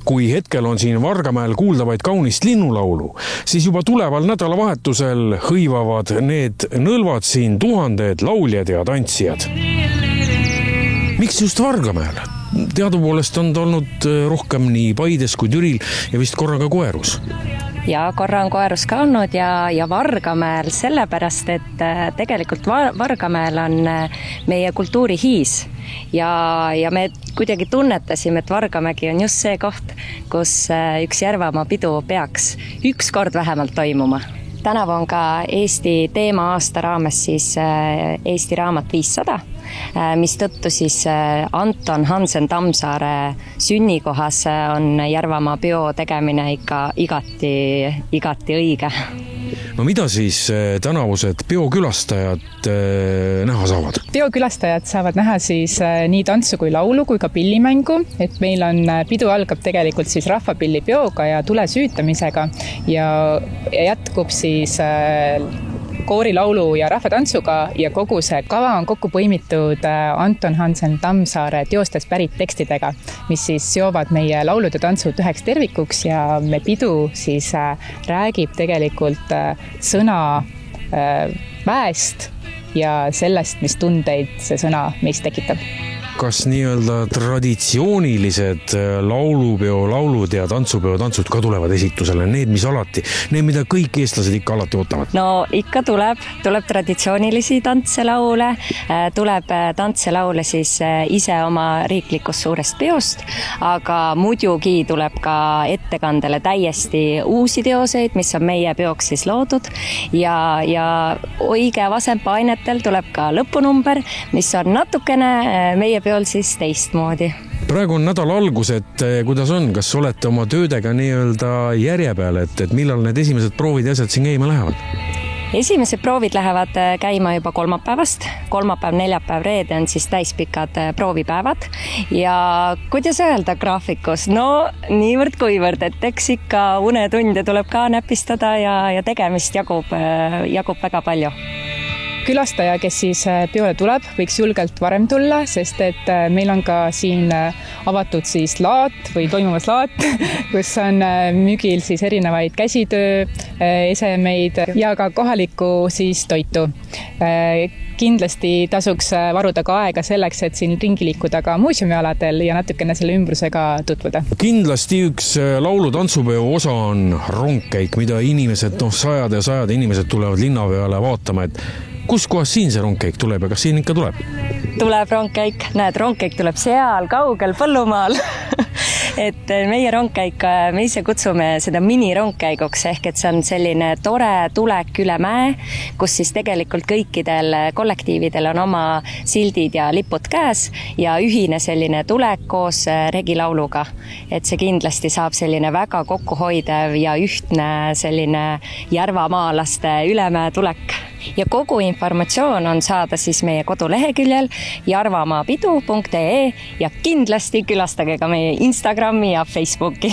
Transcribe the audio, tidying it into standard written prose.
kui hetkel on siin Vargamäel kuuldavaid kaunist linnulaulu, siis juba tuleval nädalavahetusel hõivavad need nõlvad siin tuhanded lauljad ja tantsijad. Miks just Vargamäel? Teadupoolest on ta olnud rohkem nii Paides kui Türil ja vist korra ka Koerus. Ja korra on Koerus ka olnud ja Vargamäel sellepärast, et tegelikult Vargamäel on meie kultuurihiis ja me kuidagi tunnetasime, et Vargamägi on just see koht, kus üks Järvamaa pidu peaks üks kord vähemalt toimuma. Tänavu on ka Eesti teema aasta raames siis Eesti raamat 500, mis tõttu siis Anton Hansen Tammsaare sünnikohas on Järvamaa peo tegemine ikka igati õige. No mida siis tänavused peokülastajad näha saavad? Peokülastajad saavad näha siis nii tantsu kui laulu kui ka pillimängu, et meil on pidu algab tegelikult siis rahvapillipeoga ja tule süütamisega ja jätkub siis koorilaulu ja rahvatantsuga ja kogu see kava on kokku põimitud Anton Hansen Tammsaare teostest pärit tekstidega, mis siis seovad meie laulud ja tantsud üheks tervikuks ja me pidu siis räägib tegelikult sõna väest ja sellest, mis tundeid see sõna meist tekitab. Kas nii-öelda traditsioonilised laulupeo laulud ja tantsupeo tantsud ka tulevad esitusele? Need, mis alati, need, mida kõik eestlased ikka alati ootavad? No ikka tuleb traditsioonilisi tantselaule, tuleb tantselaule siis ise oma riiklikust suurest peost, aga muidugi tuleb ka ettekandele täiesti uusi teoseid, mis on meie peoks siis loodud ja õige vasempa ainetel tuleb ka lõpunumber, mis on natukene meie peol siis teistmoodi. Praegu on nädal algus, et kuidas on, kas olete oma töödega nii-öelda järje peal, et millal need esimesed proovid ja asjad siin käima lähevad? Esimesed proovid lähevad käima juba kolmapäevast. Kolmapäev, neljapäev, reede on siis täispikad proovipäevad ja kuidas öelda graafikus? No niivõrd kuivõrd, et eks ikka unetunde tuleb ka näpistada ja tegemist jagub väga palju. Külastaja, kes siis peole tuleb, võiks julgelt varem tulla, sest et meil on ka siin avatud siis laat või toimumas laat, kus on müügil siis erinevaid käsitöö esemeid ja ka kohalikku siis toitu. Kindlasti tasuks varuda ka aega selleks, et siin ringi liikuda ka muuseumialadel ja natukene selle ümbrusega tutvuda. Kindlasti üks laulu-tantsupeo osa on rongkäik, mida inimesed, sajad ja sajad inimesed tulevad linna peale vaatama, et kus kohas siin see rongkäik tuleb ja kas siin ikka tuleb? Tuleb rongkäik, rongkäik tuleb seal kaugel põllumaal. Et meie rongkäik, me ise kutsume seda minirongkäiguks, ehk et see on selline tore tulek üle mäe, kus siis tegelikult kõikidel kollektiividel on oma sildid ja lipud käes ja ühine selline tulek koos regilauluga. Et see kindlasti saab selline väga kokkuhoidev ja ühtne selline järvamaalaste ülemäe tulek. Ja kogu informatsioon on saada siis meie koduleheküljel jarvamaapidu.ee ja kindlasti külastage ka meie Instagrami ja Facebooki.